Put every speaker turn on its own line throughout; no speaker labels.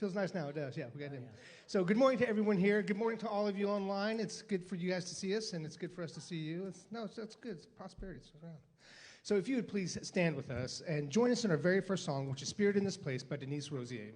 Feels nice now. It does. Yeah, we got him. So good morning to everyone here. Good morning to all of you online. It's good for you guys to see us, and it's good for us to see you. That's good. It's prosperity. It's around. So if you would please stand with us and join us in our very first song, which is Spirit in This Place by Denise Rosier.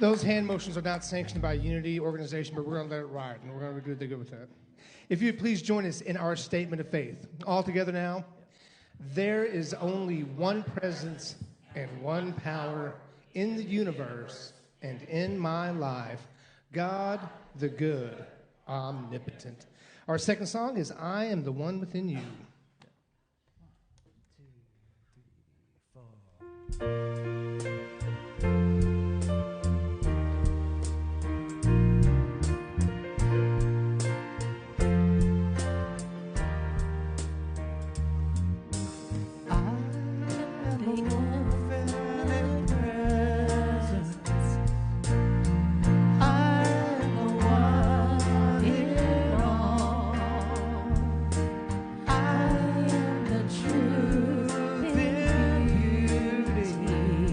Those hand motions are not sanctioned by Unity organization, but we're going to let it ride, and we're going to do good with that. If you'd please join us in our statement of faith. All together now. There is only one presence and one power in the universe and in my life, God the good, omnipotent. Our second song is I Am the One Within You. 1, 2, 3, 4.
Truth in beauty.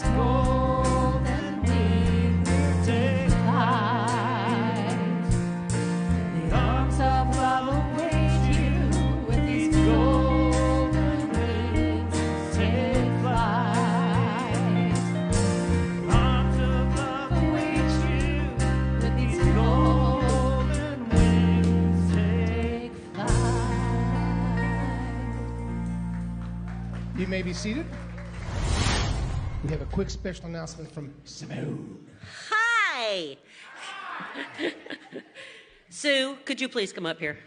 his golden wings take flight. The arms of love await you with these golden wings take flight. Arms of love await you with these golden wings take flight.
You may be seated. We have a quick special announcement from Simone.
Hi. Sue, could you please come up here?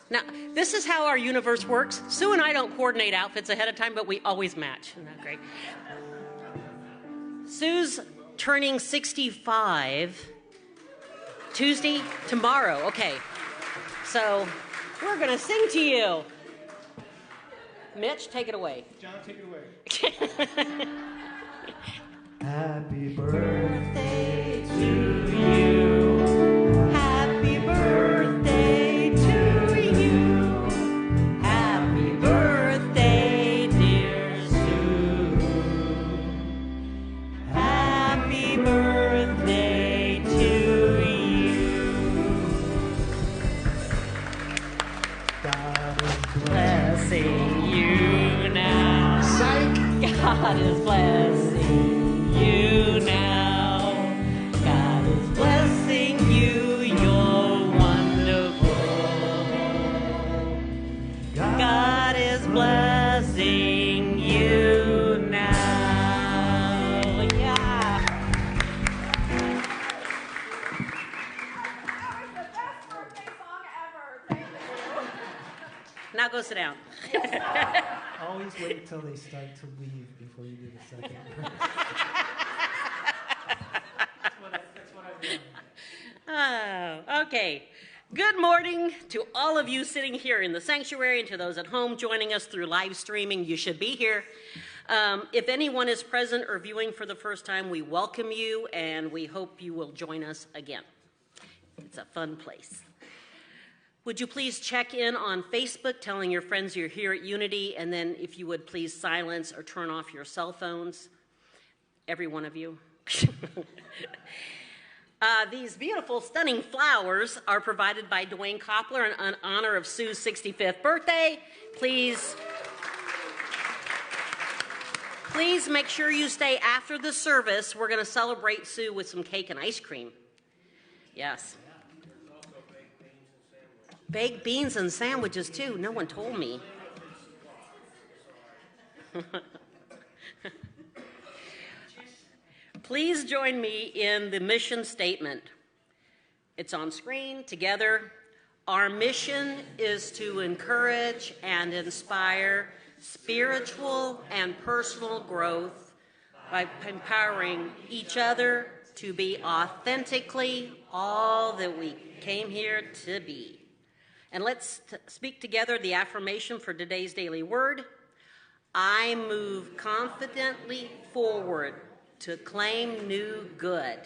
Now, this is how our universe works. Sue and I don't coordinate outfits ahead of time, but we always match. Isn't that great? Sue's turning 65 Tuesday, tomorrow. Okay. So we're going to sing to you. Mitch, take it away.
John, take it away.
Happy birthday to you. Happy birthday to you. Happy birthday, dear Sue. Happy birthday to you. God is blessing you now. God is blessing you now. God is blessing you. You're wonderful. God is blessing you now. Yeah.
That was the best birthday song ever. Thank you.
Now go sit down.
Always wait till they start to leave before you do the second. That's what I've done.
Oh, okay. Good morning to all of you sitting here in the sanctuary and to those at home joining us through live streaming. You should be here. If anyone is present or viewing for the first time, we welcome you and we hope you will join us again. It's a fun place. Would you please check in on Facebook telling your friends you're here at Unity, and then if you would please silence or turn off your cell phones, every one of you. These beautiful, stunning flowers are provided by Dwayne Koppler in honor of Sue's 65th birthday. Please make sure you stay after the service. We're going to celebrate Sue with some cake and ice cream. Yes. Baked beans and sandwiches, too. No one told me. Please join me in the mission statement. It's on screen. Together, our mission is to encourage and inspire spiritual and personal growth by empowering each other to be authentically all that we came here to be. And let's speak together the affirmation for today's daily word. I move confidently forward to claim new good.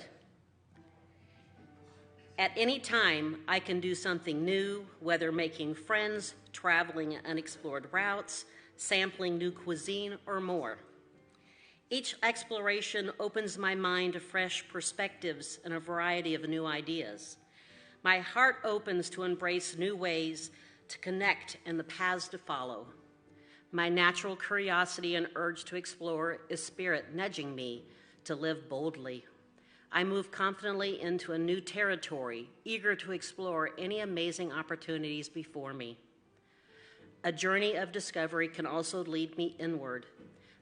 At any time, I can do something new, whether making friends, traveling unexplored routes, sampling new cuisine, or more. Each exploration opens my mind to fresh perspectives and a variety of new ideas. My heart opens to embrace new ways to connect and the paths to follow. My natural curiosity and urge to explore is spirit nudging me to live boldly. I move confidently into a new territory, eager to explore any amazing opportunities before me. A journey of discovery can also lead me inward.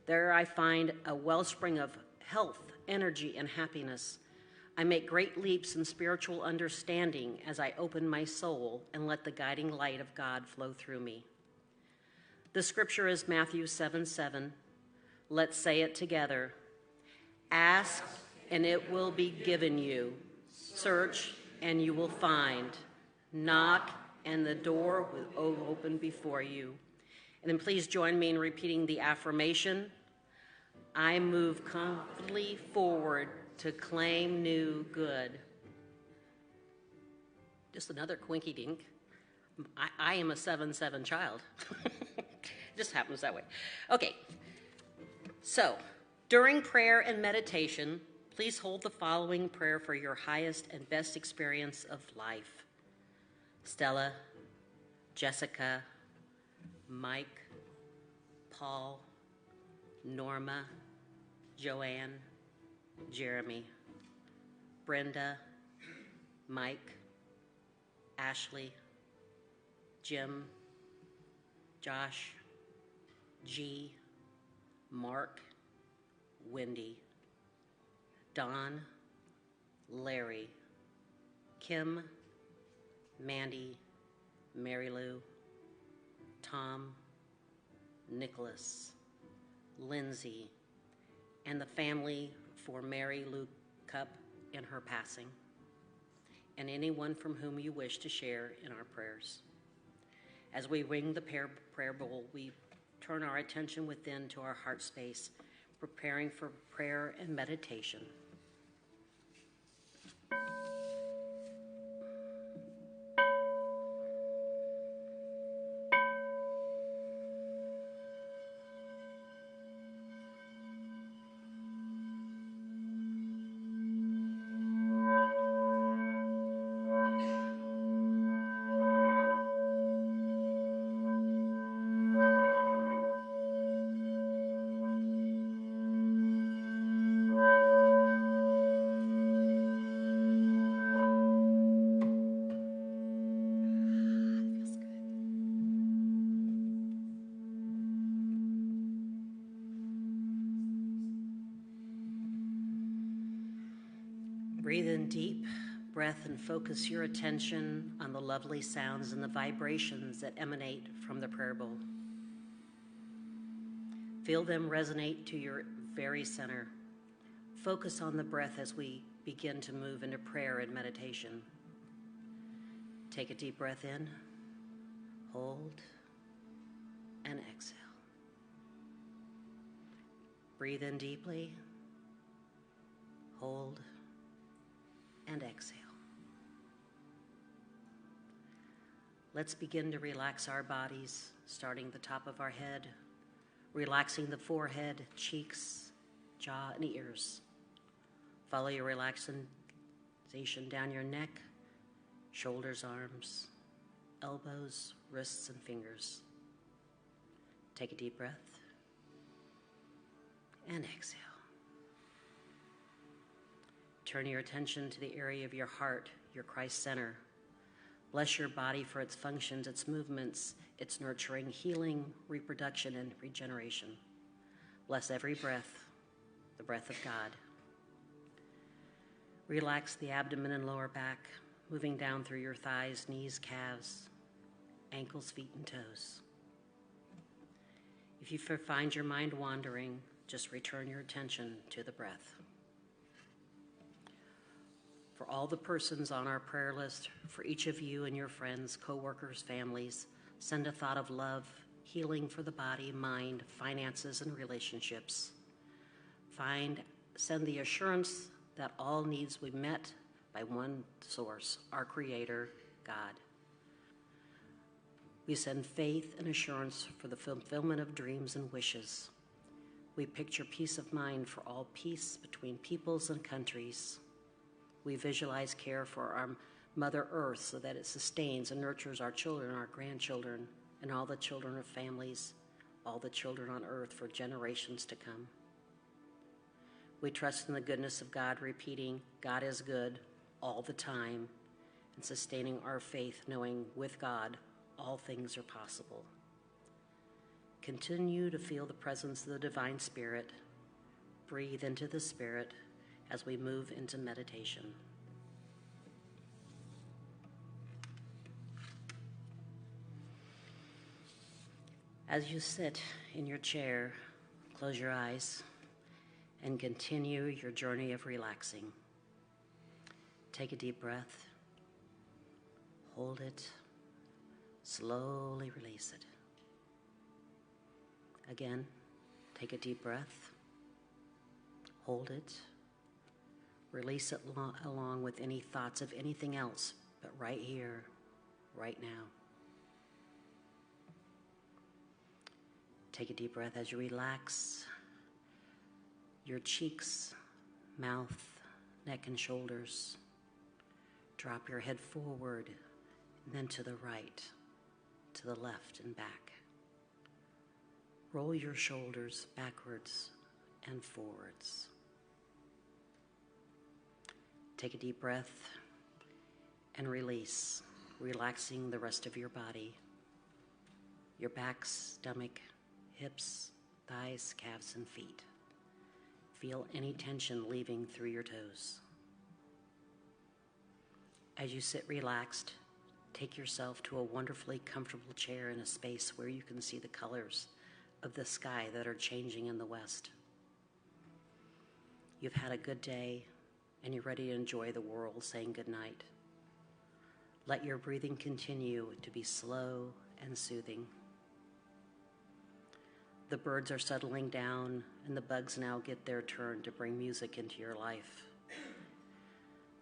There I find a wellspring of health, energy, and happiness. I make great leaps in spiritual understanding as I open my soul and let the guiding light of God flow through me. The scripture is Matthew 7:7. Let's say it together. Ask, and it will be given you. Search, and you will find. Knock, and the door will open before you. And then please join me in repeating the affirmation. I move confidently forward to claim new good. Just another quinky dink. I am a 7-7 child. It just happens that way. Okay. So, during prayer and meditation, please hold the following prayer for your highest and best experience of life. Stella, Jessica, Mike, Paul, Norma, Joanne, Jeremy, Brenda, Mike, Ashley, Jim, Josh, G, Mark, Wendy, Don, Larry, Kim, Mandy, Mary Lou, Tom, Nicholas, Lindsay, and the family for Mary Lou Cup in her passing, and anyone from whom you wish to share in our prayers. As we ring the prayer bowl, we turn our attention within to our heart space, preparing for prayer and meditation. Breathe in deep breath and focus your attention on the lovely sounds and the vibrations that emanate from the prayer bowl. Feel them resonate to your very center. Focus on the breath as we begin to move into prayer and meditation. Take a deep breath in, hold, and exhale. Breathe in deeply, hold, and exhale. Let's begin to relax our bodies, starting the top of our head, relaxing the forehead, cheeks, jaw, and ears. Follow your relaxation down your neck, shoulders, arms, elbows, wrists, and fingers. Take a deep breath and exhale. Turn your attention to the area of your heart, your Christ center. Bless your body for its functions, its movements, its nurturing, healing, reproduction, and regeneration. Bless every breath, the breath of God. Relax the abdomen and lower back, moving down through your thighs, knees, calves, ankles, feet, and toes. If you find your mind wandering, just return your attention to the breath. For all the persons on our prayer list, for each of you and your friends, co-workers, families, send a thought of love, healing for the body, mind, finances, and relationships. Send the assurance that all needs will be met by one source, our Creator, God. We send faith and assurance for the fulfillment of dreams and wishes. We picture peace of mind for all peace between peoples and countries. We visualize care for our Mother Earth so that it sustains and nurtures our children, our grandchildren, and all the children of families, all the children on earth for generations to come. We trust in the goodness of God, repeating, God is good all the time, and sustaining our faith, knowing with God, all things are possible. Continue to feel the presence of the Divine Spirit. Breathe into the Spirit as we move into meditation. As you sit in your chair, close your eyes and continue your journey of relaxing. Take a deep breath, hold it, slowly release it. Again, take a deep breath, hold it, release it along with any thoughts of anything else, but right here, right now. Take a deep breath as you relax your cheeks, mouth, neck, and shoulders. Drop your head forward, and then to the right, to the left, and back. Roll your shoulders backwards and forwards. Take a deep breath and release, relaxing the rest of your body. Your back, stomach, hips, thighs, calves, and feet. Feel any tension leaving through your toes. As you sit relaxed, take yourself to a wonderfully comfortable chair in a space where you can see the colors of the sky that are changing in the west. You've had a good day, and you're ready to enjoy the world, saying goodnight. Let your breathing continue to be slow and soothing. The birds are settling down, and the bugs now get their turn to bring music into your life.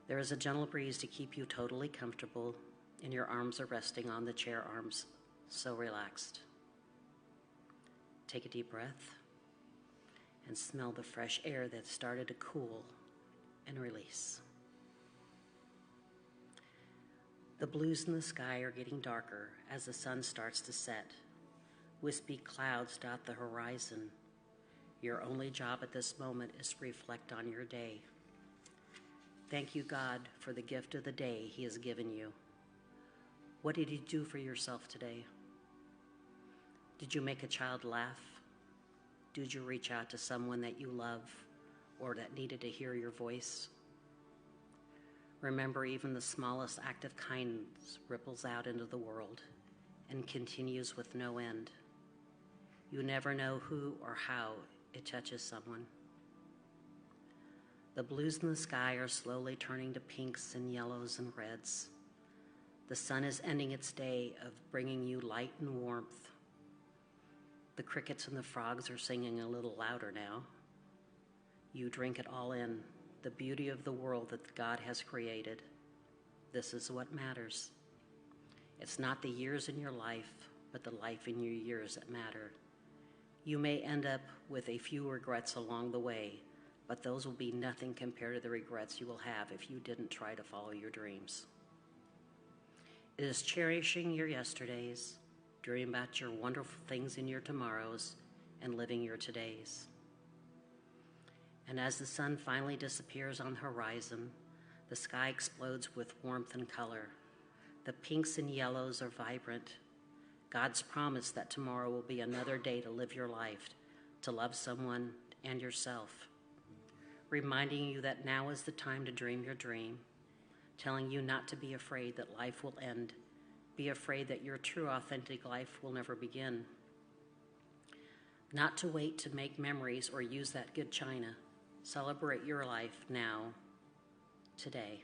There is a gentle breeze to keep you totally comfortable, and your arms are resting on the chair arms, so relaxed. Take a deep breath and smell the fresh air that started to cool, and release. The blues in the sky are getting darker as the sun starts to set. Wispy clouds dot the horizon. Your only job at this moment is to reflect on your day. Thank you, God, for the gift of the day He has given you. What did you do for yourself today? Did you make a child laugh? Did you reach out to someone that you love or that needed to hear your voice? Remember, even the smallest act of kindness ripples out into the world and continues with no end. You never know who or how it touches someone. The blues in the sky are slowly turning to pinks and yellows and reds. The sun is ending its day of bringing you light and warmth. The crickets and the frogs are singing a little louder now. You drink it all in, the beauty of the world that God has created. This is what matters. It's not the years in your life, but the life in your years that matter. You may end up with a few regrets along the way, but those will be nothing compared to the regrets you will have if you didn't try to follow your dreams. It is cherishing your yesterdays, dreaming about your wonderful things in your tomorrows, and living your todays. And as the sun finally disappears on the horizon, the sky explodes with warmth and color. The pinks and yellows are vibrant. God's promise that tomorrow will be another day to live your life, to love someone and yourself. Reminding you that now is the time to dream your dream, telling you not to be afraid that life will end, be afraid that your true authentic life will never begin. Not to wait to make memories or use that good china. Celebrate your life now, today.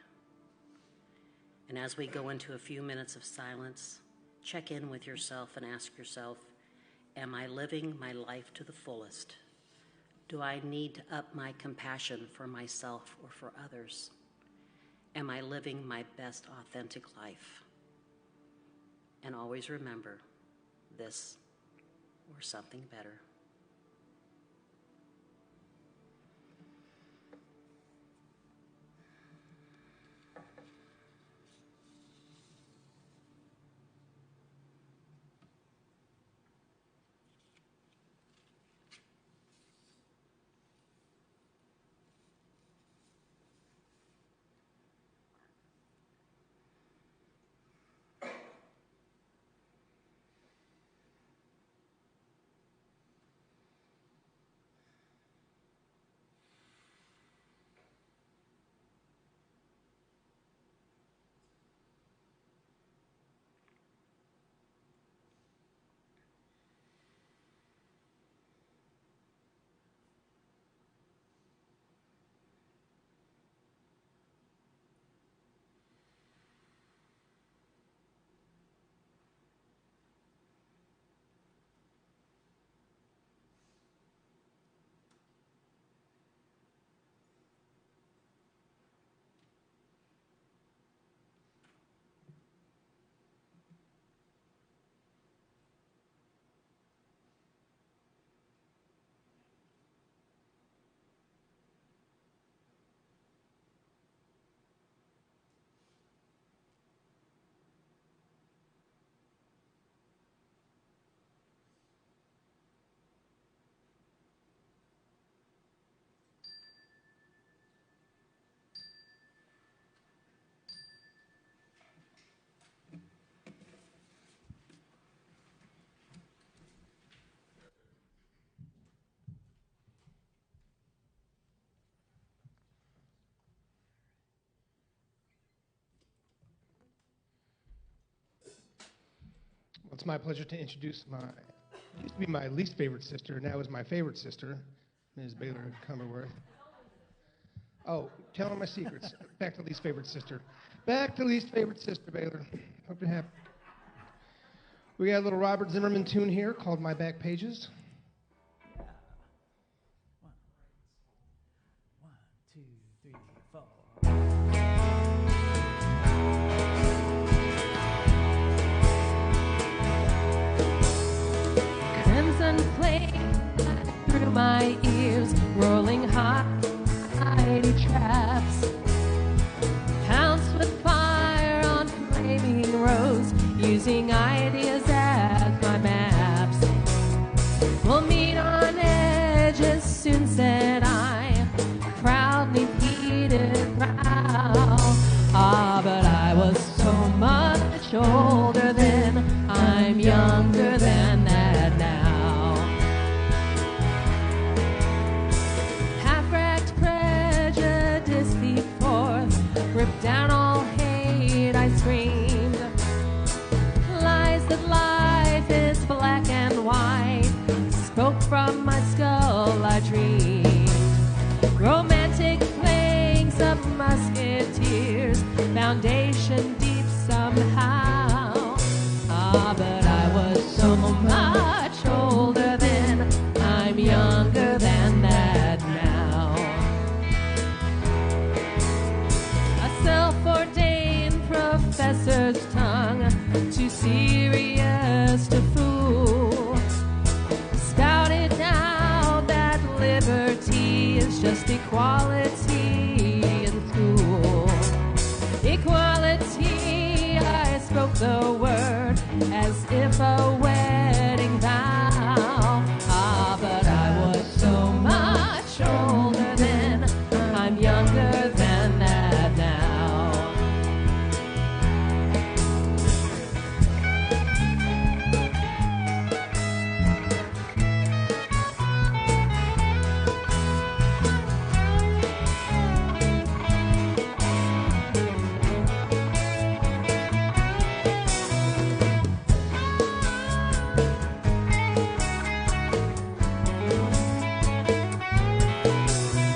And as we go into a few minutes of silence, check in with yourself and ask yourself, am I living my life to the fullest? Do I need to up my compassion for myself or for others? Am I living my best authentic life? And always remember, this or something better.
It's my pleasure to introduce used to be my least favorite sister, now is my favorite sister, Ms. Baylor Cumberworth. Oh, tell her my secrets. Back to least favorite sister. Back to least favorite sister, Baylor. Hope you're happy. We got a little Robert Zimmerman tune here called My Back Pages.
One, two, three, four.
Crimson flame through my ears, rolling hot, mighty traps. Pounce with fire on flaming roads, using ideas as my maps. We'll meet on edges soon, said I, proudly pleaded proud. Ah, but I was so much older then, I'm younger than that now. Half-wrecked prejudice leaped forth, ripped down all hate, I screamed. Lies that life is black and white, spoke from my skull, I dreamed. Romantic planks of musketeers, foundation deep somehow. Ah, but I was so much older then, I'm younger than that now. A self-ordained professor's tongue, too serious to fool, spouted out that liberty is just equality in school. Equality, I spoke the word as if a wedding vow. Ah, but I was so much older then, I'm younger than that now.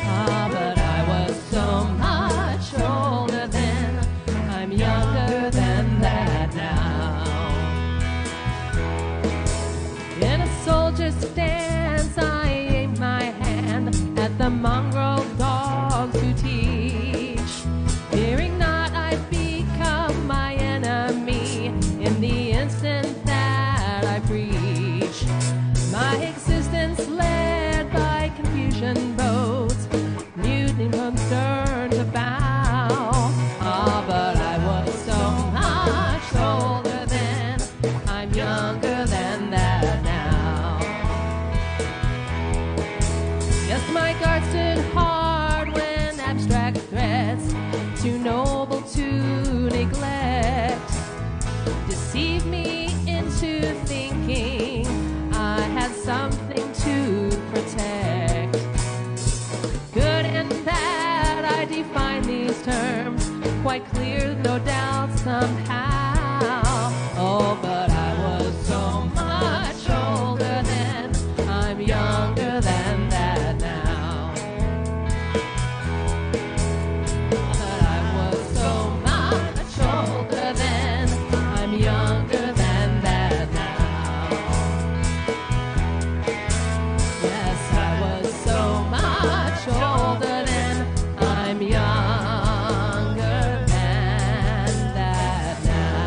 Ah, but I was so much older then, I'm younger than that now. In a soldier's stance, I aim my hand at the mongrel dogs who teach. Fearing not, I become my enemy in the instant that I preach. My existence led by confusion boats, mutiny from stern to bow. Ah, but I was so much older then, I'm younger than that now. Yes, my guard stood hard when abstract threats, too noble to neglect, deceived me into thinking I had something to protect. Good and bad, I define these terms, quite clear, no doubt somehow. Oh, but I was so much older then, I'm younger than that now. But I was so much older then, I'm younger than that now. Yes, I was so much older then, I'm younger than that now.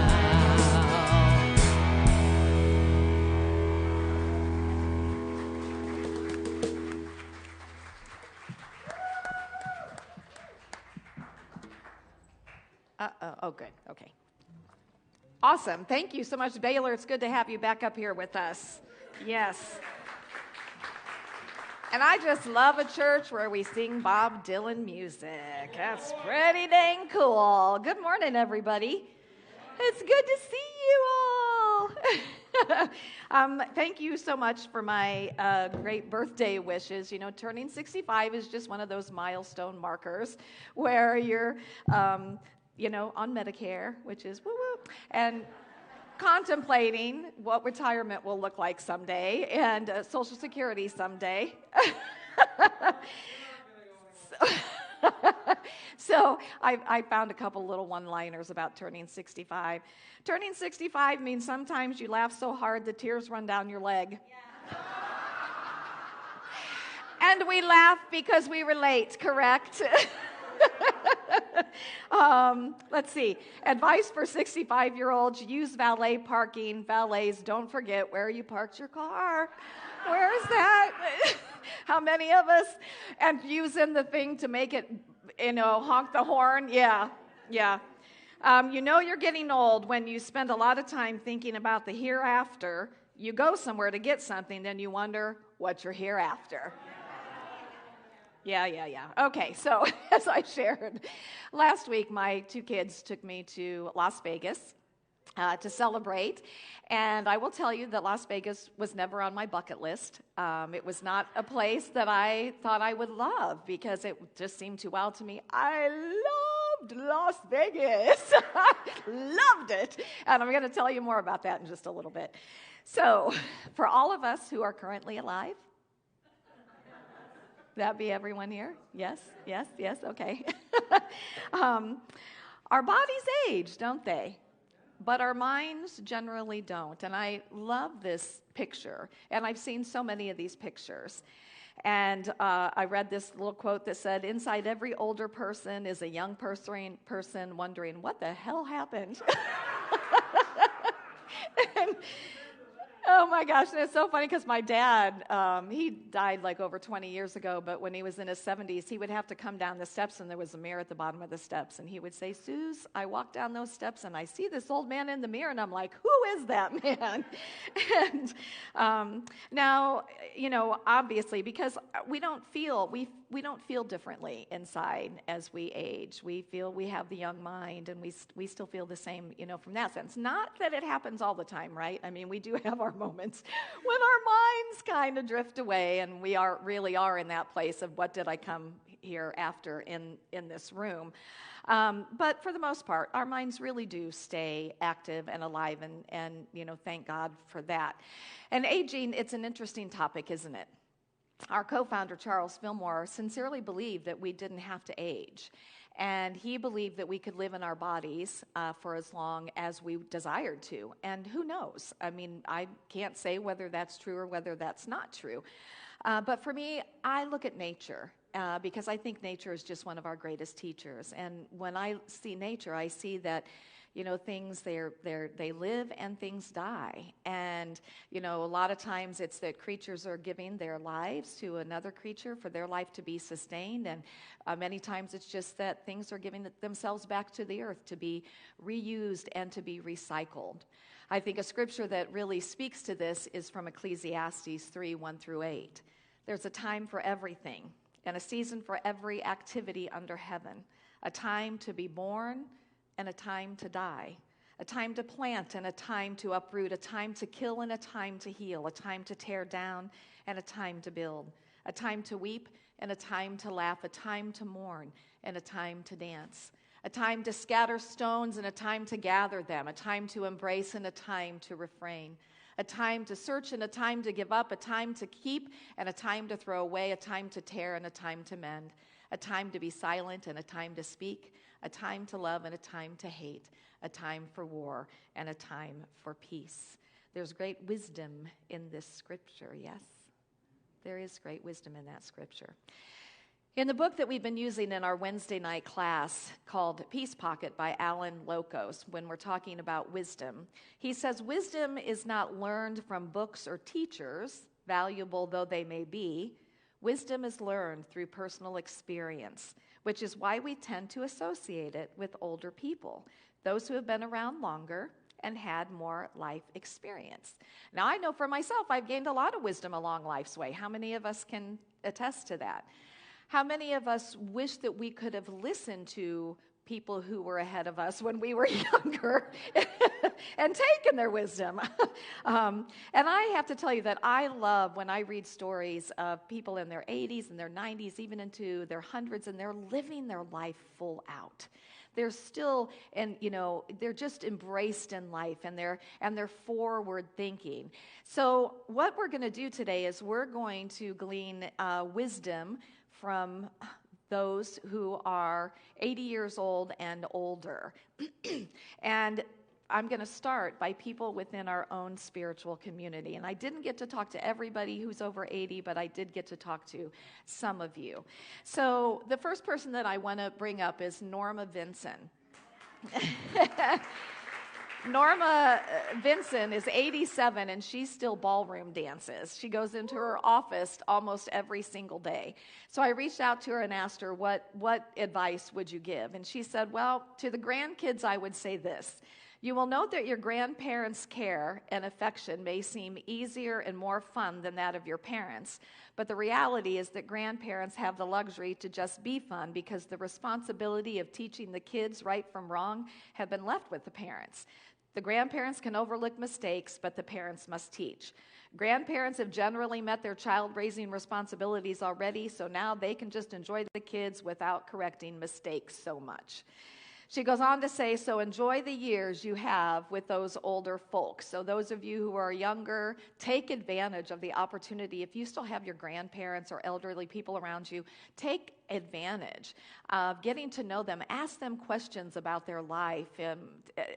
Oh, good. Okay. Awesome. Thank you so much, Baylor. It's good to have you back up here with us. Yes. And I just love a church where we sing Bob Dylan music. That's pretty dang cool. Good morning, everybody. It's good to see you all. Thank you so much for my great birthday wishes. You know, turning 65 is just one of those milestone markers where you're, on Medicare, which is woo-woo. And contemplating what retirement will look like someday and Social Security someday. So I found a couple little one-liners about turning 65. Turning 65 means sometimes you laugh so hard the tears run down your leg. Yeah. And we laugh because we relate, correct? Let's see. Advice for 65-year-olds: use valet parking. Valets, don't forget where you parked your car. Where's that? How many of us? And using the thing to make it, honk the horn. Yeah. You're getting old when you spend a lot of time thinking about the hereafter. You go somewhere to get something, then you wonder what's your hereafter. Yeah. Okay, so as I shared, last week my two kids took me to Las Vegas to celebrate, and I will tell you that Las Vegas was never on my bucket list. It was not a place that I thought I would love because it just seemed too wild to me. I loved Las Vegas. I loved it, and I'm going to tell you more about that in just a little bit. So, for all of us who are currently alive, that be everyone here? Yes, okay. Our bodies age, don't they? But our minds generally don't. And I love this picture. And I've seen so many of these pictures. And I read this little quote that said, inside every older person is a young person wondering, what the hell happened? And, oh my gosh, and it's so funny because my dad, he died like over 20 years ago, but when he was in his 70s, he would have to come down the steps and there was a mirror at the bottom of the steps, and he would say, Suze, I walk down those steps and I see this old man in the mirror, and I'm like, who is that man? And now, obviously, because we don't feel differently inside as we age. We feel we have the young mind, and we still feel the same, from that sense. Not that it happens all the time, right? I mean, we do have our moments when our minds kind of drift away, and we really are in that place of what did I come here after in this room. But for the most part, our minds really do stay active and alive, and thank God for that. And aging, it's an interesting topic, isn't it? Our co-founder, Charles Fillmore, sincerely believed that we didn't have to age. And he believed that we could live in our bodies for as long as we desired to. And who knows? I mean, I can't say whether that's true or whether that's not true. But for me, I look at nature because I think nature is just one of our greatest teachers. And when I see nature, I see that things they live and things die. And, a lot of times it's that creatures are giving their lives to another creature for their life to be sustained. And many times it's just that things are giving themselves back to the earth to be reused and to be recycled. I think a scripture that really speaks to this is from Ecclesiastes 3:1-8. There's a time for everything and a season for every activity under heaven, a time to be born and a time to die, a time to plant and a time to uproot, a time to kill and a time to heal, a time to tear down and a time to build, a time to weep and a time to laugh, a time to mourn and a time to dance, a time to scatter stones and a time to gather them, a time to embrace and a time to refrain, a time to search and a time to give up, a time to keep and a time to throw away, a time to tear and a time to mend, a time to be silent and a time to speak, a time to love and a time to hate, a time for war and a time for peace. There's great wisdom in this scripture, yes? There is great wisdom in that scripture. In the book that we've been using in our Wednesday night class called Peace Pocket by Alan Locos, when we're talking about wisdom, he says wisdom is not learned from books or teachers, valuable though they may be. Wisdom is learned through personal experience, which is why we tend to associate it with older people, those who have been around longer and had more life experience. Now, I know for myself, I've gained a lot of wisdom along life's way. How many of us can attest to that? How many of us wish that we could have listened to people who were ahead of us when we were younger and taken their wisdom. And I have to tell you that I love when I read stories of people in their 80s and their 90s, even into their hundreds, and they're living their life full out. They're still, and they're just embraced in life, and they're forward thinking. So what we're going to do today is we're going to glean wisdom from those who are 80 years old and older. And I'm going to start by people within our own spiritual community. And I didn't get to talk to everybody who's over 80, but I did get to talk to some of you. So the first person that I want to bring up is Norma Vinson. Norma Vinson is 87, and she still ballroom dances. She goes into her office almost every single day. So I reached out to her and asked her, what advice would you give? And she said, well, to the grandkids, I would say this. You will note that your grandparents' care and affection may seem easier and more fun than that of your parents, but the reality is that grandparents have the luxury to just be fun because the responsibility of teaching the kids right from wrong have been left with the parents. The grandparents can overlook mistakes, but the parents must teach. Grandparents have generally met their child-raising responsibilities already, so now they can just enjoy the kids without correcting mistakes so much. She goes on to say, so enjoy the years you have with those older folks. So those of you who are younger, take advantage of the opportunity. If you still have your grandparents or elderly people around you, take advantage of getting to know them. Ask them questions about their life and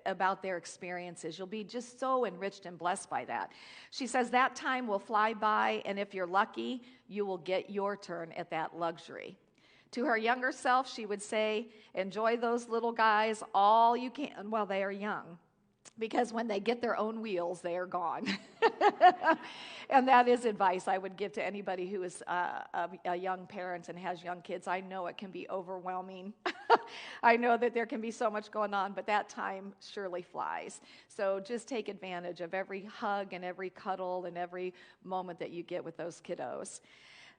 about their experiences. You'll be just so enriched and blessed by that. She says that time will fly by, and if you're lucky, you will get your turn at that luxury. To her younger self, she would say, enjoy those little guys all you can while they are young, because when they get their own wheels, they are gone. And that is advice I would give to anybody who is a young parent and has young kids. I know it can be overwhelming. I know that there can be so much going on, but that time surely flies. So just take advantage of every hug and every cuddle and every moment that you get with those kiddos.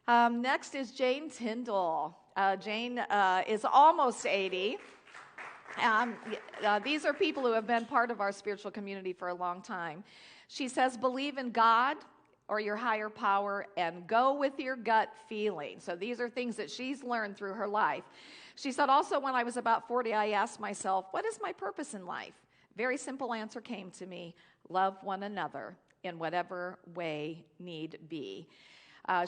Next is Jane Tyndall. Jane is almost 80. These are people who have been part of our spiritual community for a long time. She says, believe in God or your higher power and go with your gut feeling. So these are things that she's learned through her life. She said, also, when I was about 40, I asked myself, what is my purpose in life? Very simple answer came to me, love one another in whatever way need be.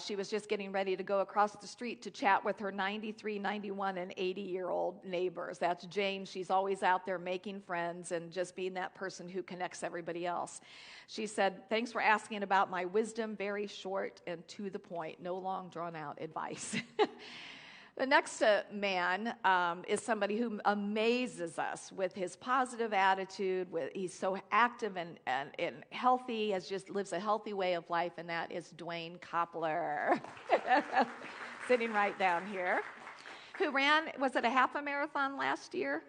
She was just getting ready to go across the street to chat with her 93, 91, and 80-year-old neighbors. That's Jane. She's always out there making friends and just being that person who connects everybody else. She said, thanks for asking about my wisdom, very short and to the point, no long drawn-out advice. The next man is somebody who amazes us with his positive attitude. He's so active and healthy, lives a healthy way of life, and that is Dwayne Koppler, sitting right down here, who ran, was it a half a marathon last year?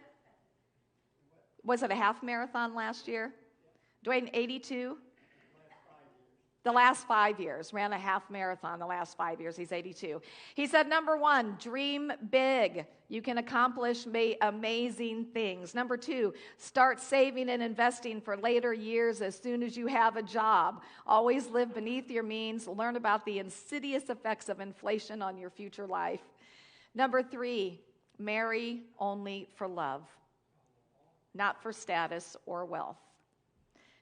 Was it a half marathon last year? Dwayne, 82? The last 5 years, ran a half marathon the last 5 years. He's 82. He said, number one, dream big. You can accomplish amazing things. Number two, start saving and investing for later years as soon as you have a job. Always live beneath your means. Learn about the insidious effects of inflation on your future life. Number three, marry only for love, not for status or wealth.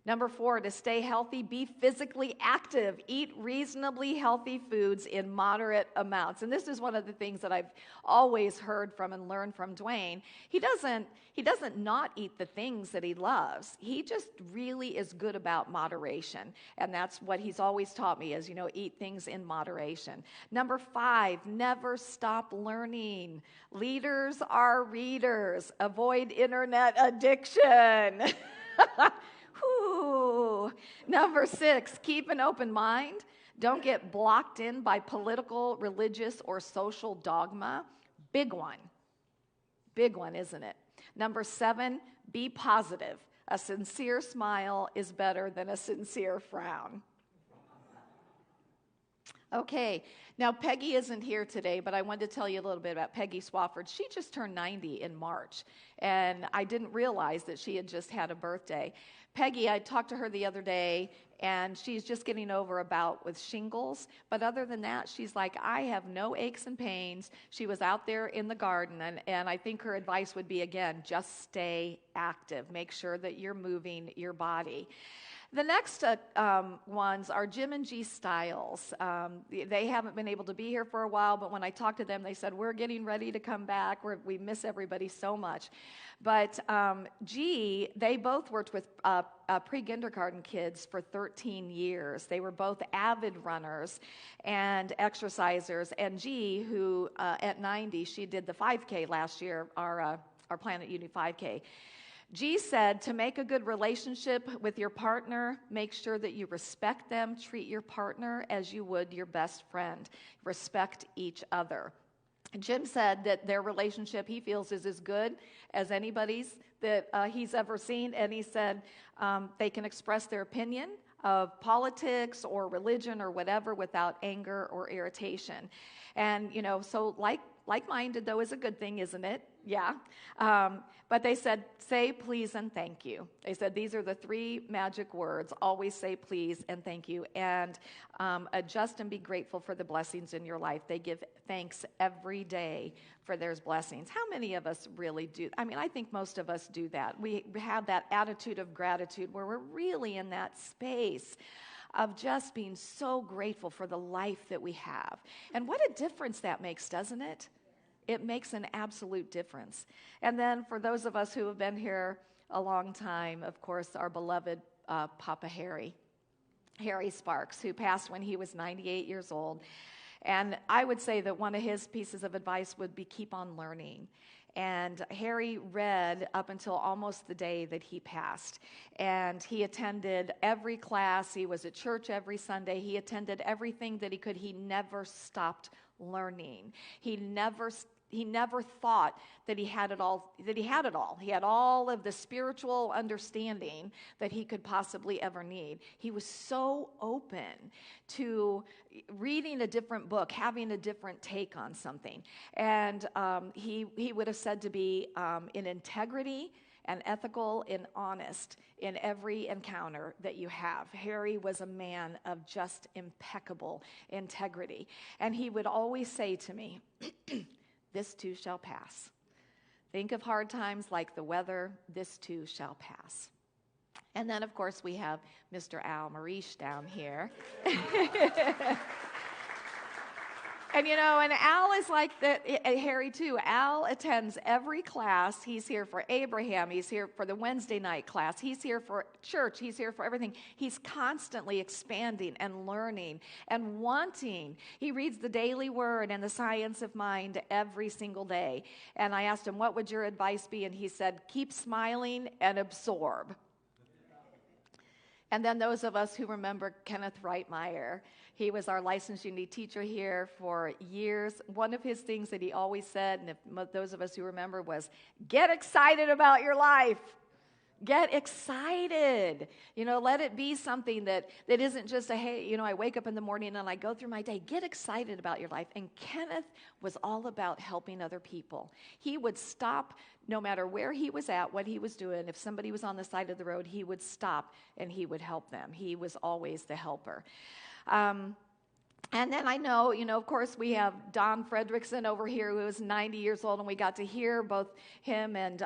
Number four, to stay healthy, be physically active. Eat reasonably healthy foods in moderate amounts. And this is one of the things that I've always heard from and learned from Dwayne. He doesn't not eat the things that he loves. He just really is good about moderation. And that's what he's always taught me is, eat things in moderation. Number five, never stop learning. Leaders are readers. Avoid internet addiction. Whew. Number six, keep an open mind. Don't get blocked in by political, religious, or social dogma. Big one. Big one, isn't it? Number seven, be positive. A sincere smile is better than a sincere frown. Okay, now Peggy isn't here today, but I wanted to tell you a little bit about Peggy Swafford. She just turned 90 in March, and I didn't realize that she had just had a birthday. Peggy, I talked to her the other day, and she's just getting over a bout with shingles, but other than that, she's like, I have no aches and pains. She was out there in the garden, and I think her advice would be, again, just stay active. Make sure that you're moving your body. The next ones are Jim and G Stiles. They haven't been able to be here for a while, but when I talked to them, they said, we're getting ready to come back. We miss everybody so much. But G, they both worked with pre-kindergarten kids for 13 years. They were both avid runners and exercisers. And G, who at 90, she did the 5K last year, our Planet Unity 5K. G said, to make a good relationship with your partner, make sure that you respect them, treat your partner as you would your best friend. Respect each other. Jim said that their relationship, he feels, is as good as anybody's that he's ever seen, and he said they can express their opinion of politics or religion or whatever without anger or irritation. And, so like-minded, though, is a good thing, isn't it? Yeah. But they said, say please and thank you. They said these are the 3 magic words. Always say please and thank you. And adjust and be grateful for the blessings in your life. They give thanks every day for their blessings. How many of us really do? I mean, I think most of us do that. We have that attitude of gratitude where we're really in that space of just being so grateful for the life that we have. And what a difference that makes, doesn't it? It makes an absolute difference. And then for those of us who have been here a long time, of course, our beloved Papa Harry Sparks, who passed when he was 98 years old. And I would say that one of his pieces of advice would be keep on learning. And Harry read up until almost the day that he passed. And he attended every class. He was at church every Sunday. He attended everything that he could. He never stopped learning. He never thought that he had it all. He had all of the spiritual understanding that he could possibly ever need. He was so open to reading a different book, having a different take on something. And he would have said to be in integrity and ethical and honest in every encounter that you have. Harry was a man of just impeccable integrity. And he would always say to me, this too shall pass. Think of hard times like the weather, this too shall pass. And then, of course, we have Mr. Al Marish down here. And and Al is like Harry too. Al attends every class. He's here for Abraham. He's here for the Wednesday night class. He's here for church. He's here for everything. He's constantly expanding and learning and wanting. He reads the Daily Word and the Science of Mind every single day. And I asked him, what would your advice be? And he said, keep smiling and absorb. And then those of us who remember Kenneth Reitmeyer, he was our licensed Unity teacher here for years. One of his things that he always said, and if those of us who remember, was, get excited about your life. Get excited. Let it be something that isn't just hey, I wake up in the morning and I go through my day. Get excited about your life. And Kenneth was all about helping other people. He would stop no matter where he was at, what he was doing. If somebody was on the side of the road, he would stop and he would help them. He was always the helper. And then I know, of course, we have Don Fredrickson over here who is 90 years old, and we got to hear both him and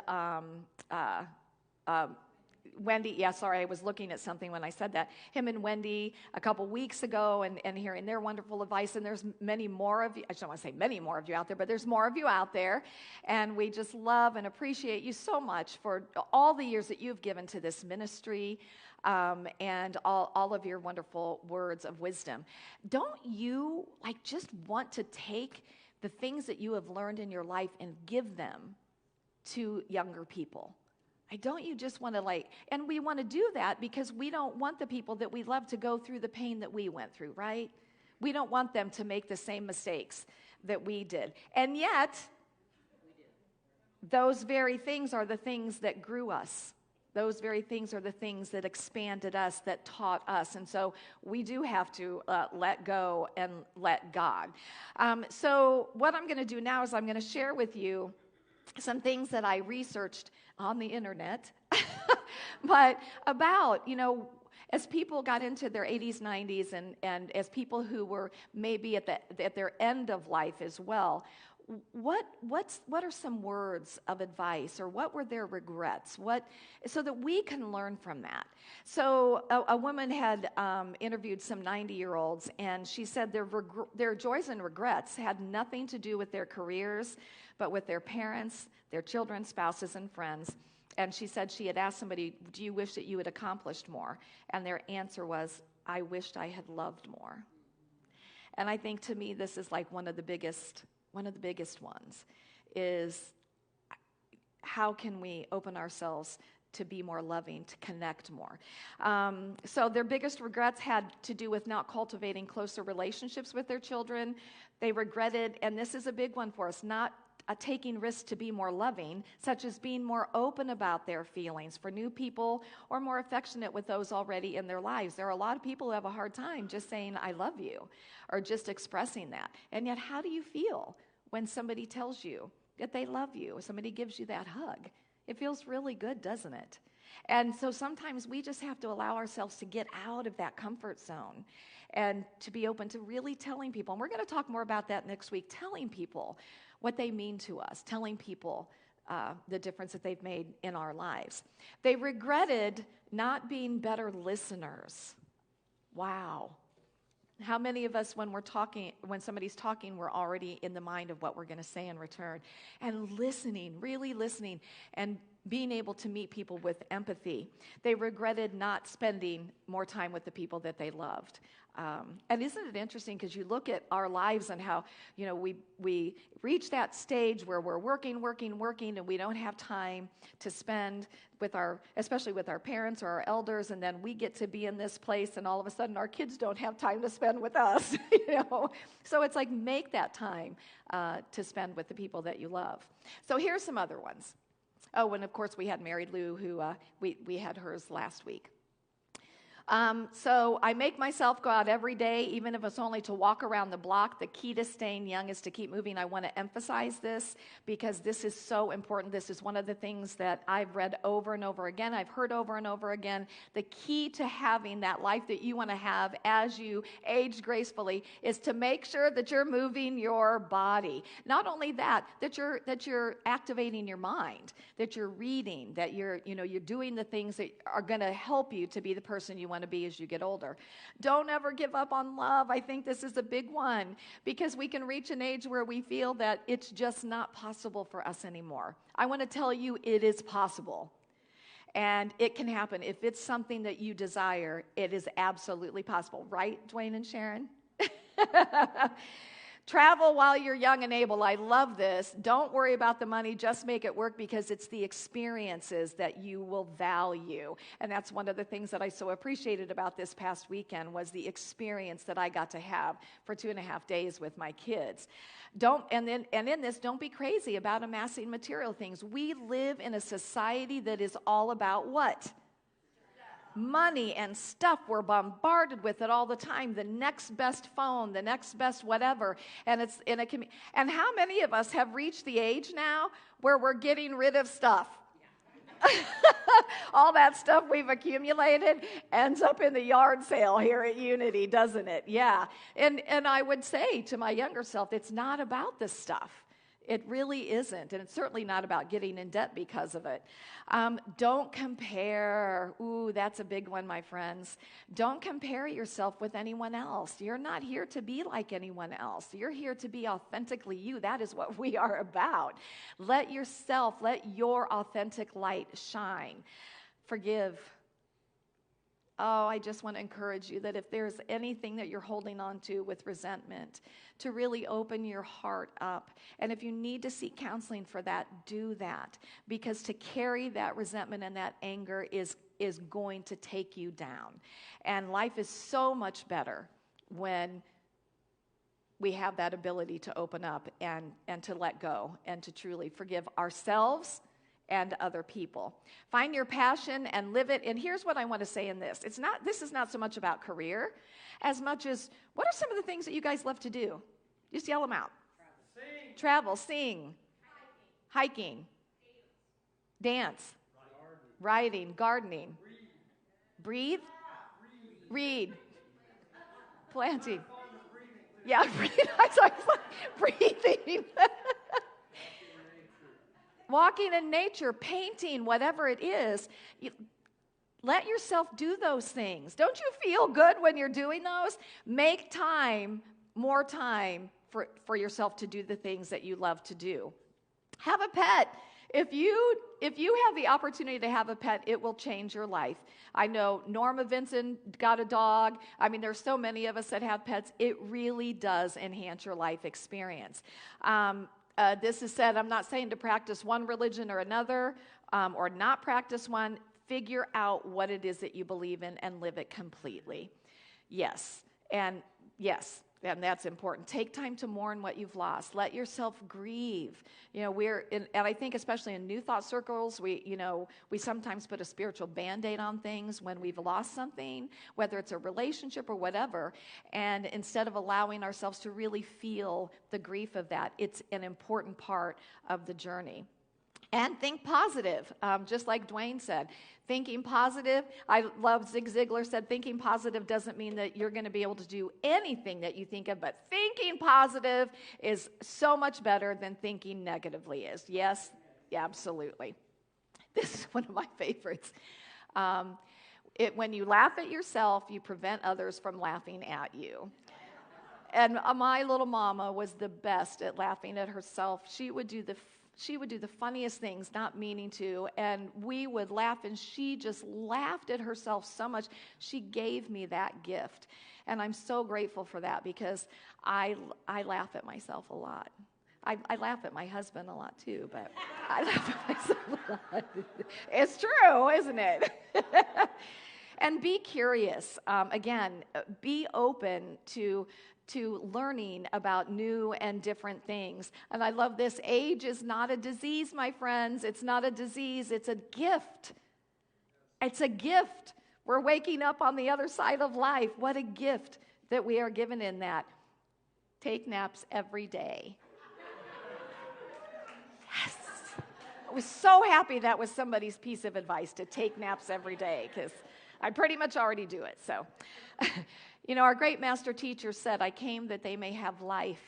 Wendy, I was looking at something when I said that. Him and Wendy a couple weeks ago and hearing their wonderful advice. And there's many more of you. I don't want to say many more of you out there, but there's more of you out there. And we just love and appreciate you so much for all the years that you've given to this ministry and all of your wonderful words of wisdom. Don't you just want to take the things that you have learned in your life and give them to younger people? Don't you just want to and we want to do that because we don't want the people that we love to go through the pain that we went through, right? We don't want them to make the same mistakes that we did. And yet, those very things are the things that grew us. those very things are the things that expanded us, that taught us. And so we do have to let go and let God. So what I'm going to do now is I'm going to share with you some things that I researched on the internet, but about, as people got into their 80s, 90s, and as people who were maybe at their end of life as well, what are some words of advice, or what were their regrets? So that we can learn from that. So a woman had interviewed some 90-year-olds, and she said their joys and regrets had nothing to do with their careers, but with their parents, their children, spouses, and friends. And she said she had asked somebody, "Do you wish that you had accomplished more?" And their answer was, "I wished I had loved more." And I think, to me, this is like one of the biggest ones, is how can we open ourselves to be more loving, to connect more. So their biggest regrets had to do with not cultivating closer relationships with their children. They regretted, and this is a big one for us, not taking risks to be more loving, such as being more open about their feelings for new people, or more affectionate with those already in their lives. There are a lot of people who have a hard time just saying, "I love you," or just expressing that. And yet, how do you feel when somebody tells you that they love you, or somebody gives you that hug? It feels really good, doesn't it? And so sometimes we just have to allow ourselves to get out of that comfort zone and to be open to really telling people. And we're going to talk more about that next week, telling people what they mean to us, telling people the difference that they've made in our lives. They regretted not being better listeners. Wow. How many of us, when somebody's talking, we're already in the mind of what we're going to say in return? And listening, really listening, and being able to meet people with empathy. They regretted not spending more time with the people that they loved. And isn't it interesting, because you look at our lives and how, we reach that stage where we're working, and we don't have time to spend especially with our parents or our elders, and then we get to be in this place, and all of a sudden our kids don't have time to spend with us, So it's like, make that time to spend with the people that you love. So here's some other ones. Oh, and of course we had Mary Lou, who we had hers last week. So I make myself go out every day, even if it's only to walk around the block. The key to staying young is to keep moving. I want to emphasize this because this is so important. This is one of the things that I've read over and over again. I've heard over and over again. The key to having that life that you want to have as you age gracefully is to make sure that you're moving your body. Not only that you're activating your mind, that you're reading, that you're doing the things that are going to help you to be the person you want to be as you get older. Don't ever give up on love. I think this is a big one, because we can reach an age where we feel that it's just not possible for us anymore. I want to tell you, it is possible. And it can happen. If it's something that you desire, it is absolutely possible. Right, Dwayne and Sharon? Travel while you're young and able. I love this. Don't worry about the money. Just make it work, because it's the experiences that you will value. And that's one of the things that I so appreciated about this past weekend, was the experience that I got to have for 2.5 days with my kids. In this, don't be crazy about amassing material things. We live in a society that is all about what? Money and stuff. We're bombarded with it all the time. The next best phone, the next best whatever. And it's in and how many of us have reached the age now where we're getting rid of stuff? Yeah. All that stuff we've accumulated ends up in the yard sale here at Unity, doesn't it? Yeah. And I would say to my younger self, it's not about this stuff. It really isn't, and it's certainly not about getting in debt because of it. Don't compare. Ooh, that's a big one, my friends. Don't compare yourself with anyone else. You're not here to be like anyone else. You're here to be authentically you. That is what we are about. Let your authentic light shine. Forgive. Oh, I just want to encourage you that if there's anything that you're holding on to with resentment, to really open your heart up. And if you need to seek counseling for that, do that. Because to carry that resentment and that anger is going to take you down. And life is so much better when we have that ability to open up and to let go and to truly forgive ourselves and other people. Find your passion and live it. And here's what I want to say in this. This is not so much about career as much as what are some of the things that you guys love to do? Just yell them out. Travel, sing, hiking, dance, writing, gardening, breathe, read, planting. Yeah, I'm sorry, breathing. Walking in nature, painting, whatever it is. Let yourself do those things. Don't you feel good when you're doing those? Make time, more time for yourself to do the things that you love to do. Have a pet. If you have the opportunity to have a pet, it will change your life. I know Norma Vincent got a dog. I mean, there's so many of us that have pets. It really does enhance your life experience. This is said, I'm not saying to practice one religion or another, or not practice one. Figure out what it is that you believe in and live it completely. Yes, and that's important. Take time to mourn what you've lost. Let yourself grieve. You know, and I think especially in New Thought circles, we sometimes put a spiritual Band-Aid on things when we've lost something, whether it's a relationship or whatever. And instead of allowing ourselves to really feel the grief of that, it's an important part of the journey. And think positive, just like Dwayne said. Thinking positive, I love Zig Ziglar said, thinking positive doesn't mean that you're going to be able to do anything that you think of, but thinking positive is so much better than thinking negatively is. Yes, yeah, absolutely. This is one of my favorites. When you laugh at yourself, you prevent others from laughing at you. And my little mama was the best at laughing at herself. She would do the funniest things, not meaning to, and we would laugh, and she just laughed at herself so much. She gave me that gift, and I'm so grateful for that because I laugh at myself a lot. I laugh at my husband a lot too, but I laugh at myself a lot. It's true, isn't it? And be curious. Again, be open to learning about new and different things. And I love this. Age is not a disease, my friends. It's not a disease. It's a gift. It's a gift. We're waking up on the other side of life. What a gift that we are given in that. Take naps every day. Yes. I was so happy that was somebody's piece of advice, to take naps every day, because I pretty much already do it. So, our great master teacher said, I came that they may have life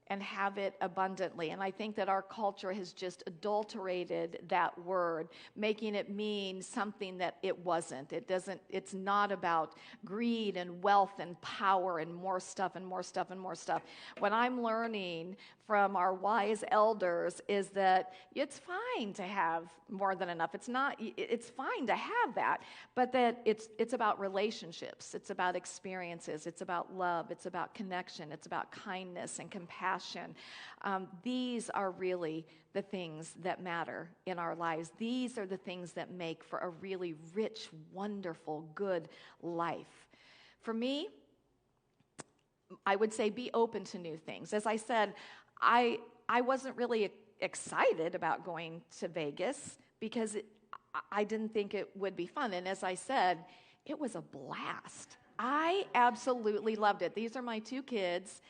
and have it abundantly. And I think that our culture has just adulterated that word, making it mean something that it wasn't. It's not about greed and wealth and power and more stuff and more stuff and more stuff. What I'm learning from our wise elders is that it's fine to have more than enough. It's fine to have that, but that it's about relationships. It's about experiences. It's about love. It's about connection. It's about kindness and compassion. These are really the things that matter in our lives. These are the things that make for a really rich, wonderful, good life. For me, I would say be open to new things. As I said, I wasn't really excited about going to Vegas because I didn't think it would be fun. And as I said, it was a blast. I absolutely loved it. These are my two kids.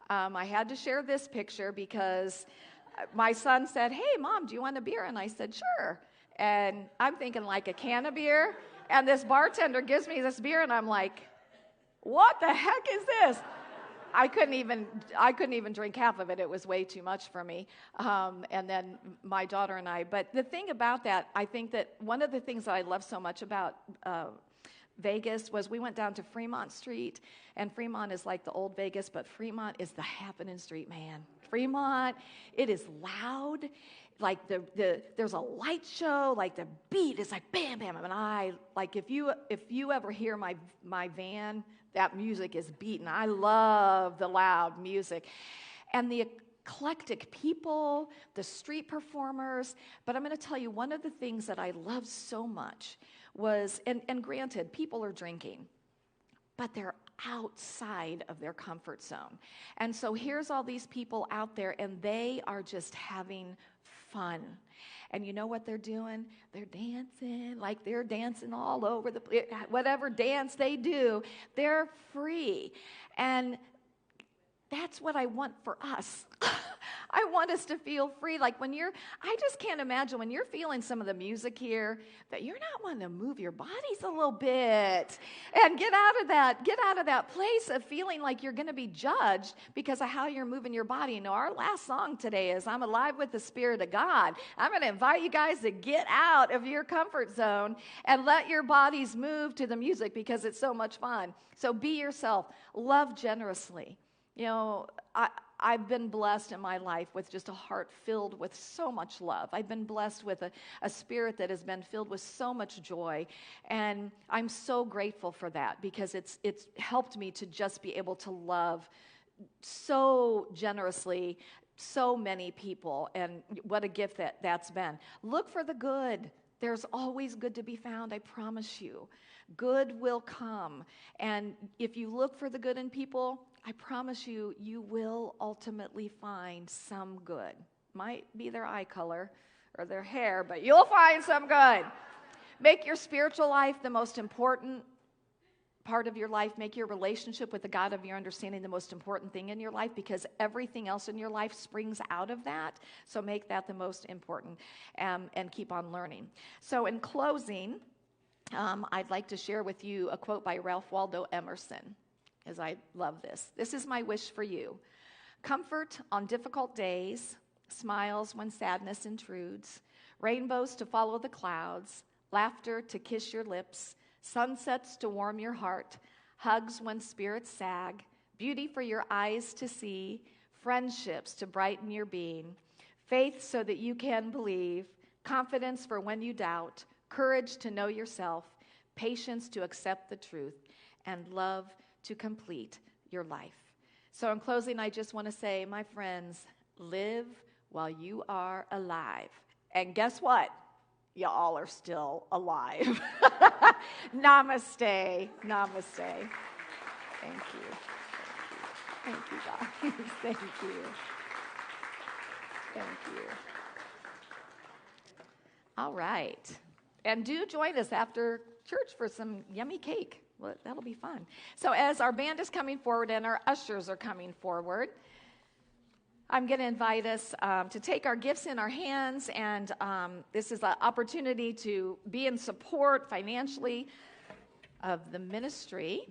I had to share this picture because my son said, hey, Mom, do you want a beer? And I said, sure. And I'm thinking like a can of beer. And this bartender gives me this beer, and I'm like, what the heck is this? I couldn't even drink half of it. It was way too much for me. And then my daughter and I. But the thing about that, I think that one of the things that I love so much about Vegas was we went down to Fremont Street, and Fremont is like the old Vegas, but Fremont is the happening street, man. Fremont, it is loud. Like there's a light show, like the beat is like bam, bam. And I, like if you ever hear my van, that music is beating. I love the loud music. And the eclectic people, the street performers. But I'm going to tell you, one of the things that I love so much was, and granted, people are drinking, but they're outside of their comfort zone. And so here's all these people out there, and they are just having fun. And you know what they're doing? They're dancing, like they're dancing all over whatever dance they do, they're free. And that's what I want for us. I want us to feel free. Like I just can't imagine when you're feeling some of the music here that you're not wanting to move your bodies a little bit and get out of that place of feeling like you're going to be judged because of how you're moving your body. You know, our last song today is I'm Alive with the Spirit of God. I'm going to invite you guys to get out of your comfort zone and let your bodies move to the music because it's so much fun. So be yourself. Love generously. You know, I've been blessed in my life with just a heart filled with so much love. I've been blessed with a spirit that has been filled with so much joy. And I'm so grateful for that because it's helped me to just be able to love so generously so many people. And what a gift that's been. Look for the good. There's always good to be found, I promise you. Good will come. And if you look for the good in people, I promise you, you will ultimately find some good. Might be their eye color or their hair, but you'll find some good. Make your spiritual life the most important part of your life. Make your relationship with the God of your understanding the most important thing in your life because everything else in your life springs out of that. So make that the most important and keep on learning. So in closing, I'd like to share with you a quote by Ralph Waldo Emerson. As I love this. This is my wish for you. Comfort on difficult days, smiles when sadness intrudes, rainbows to follow the clouds, laughter to kiss your lips, sunsets to warm your heart, hugs when spirits sag, beauty for your eyes to see, friendships to brighten your being, faith so that you can believe, confidence for when you doubt, courage to know yourself, patience to accept the truth, and love to complete your life. So in closing, I just want to say, my friends, live while you are alive. And guess what? You all are still alive. Namaste. Namaste. Thank you. Thank you, guys. Thank you. Thank you. All right. And do join us after church for some yummy cake. Well, that'll be fun. So as our band is coming forward and our ushers are coming forward, I'm going to invite us to take our gifts in our hands, and this is an opportunity to be in support financially of the ministry.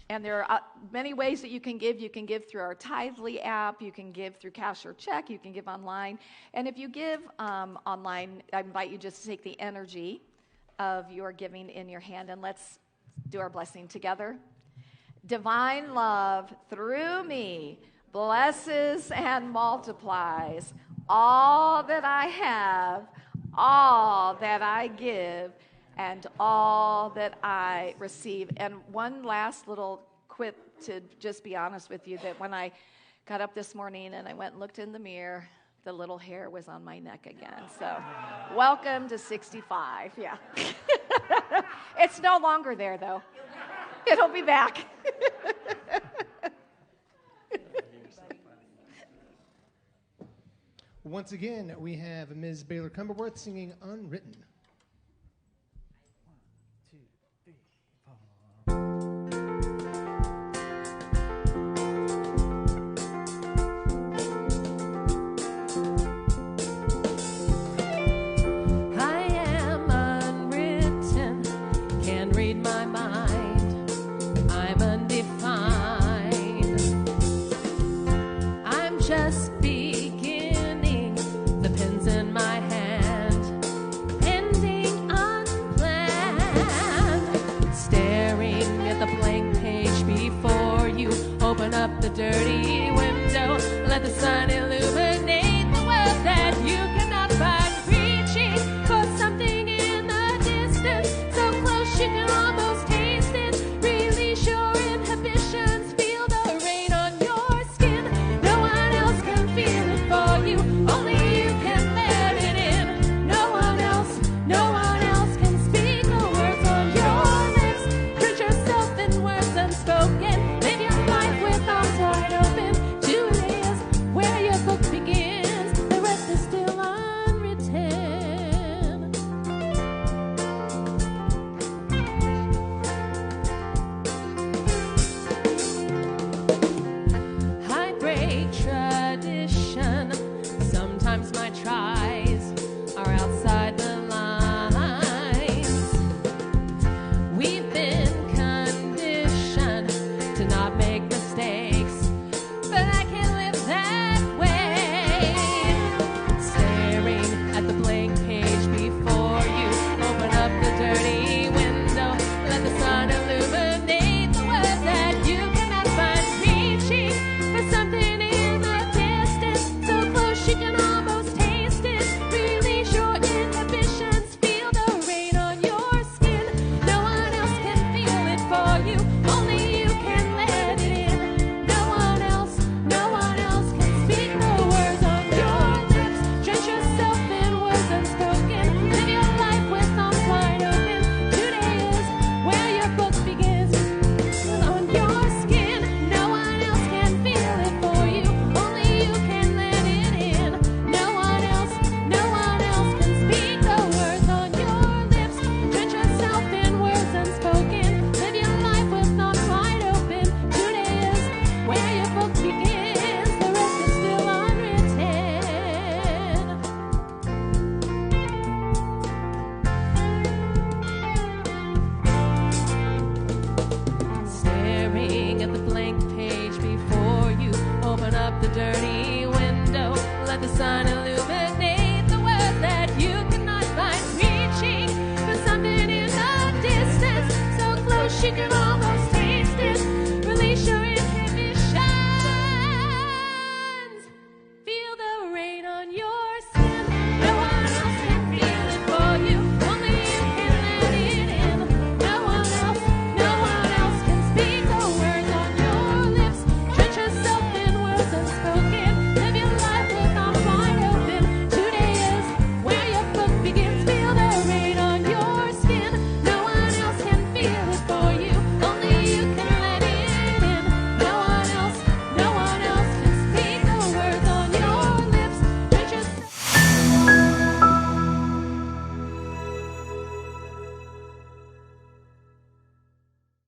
And there are many ways that you can give. You can give through our Tithely app. You can give through cash or check. You can give online. And if you give online, I invite you just to take the energy of your giving in your hand, and let's do our blessing together. Divine love through me blesses and multiplies all that I have, all that I give, and all that I receive. And one last little quip to just be honest with you, that when I got up this morning and I went and looked in the mirror, the little hair was on my neck again. So welcome to 65. Yeah. It's no longer there, though. It'll be back.
Once again, we have Ms. Baylor Cumberworth singing Unwritten.
1, 2, 3, 4.
Open up the dirty window, let the sun in.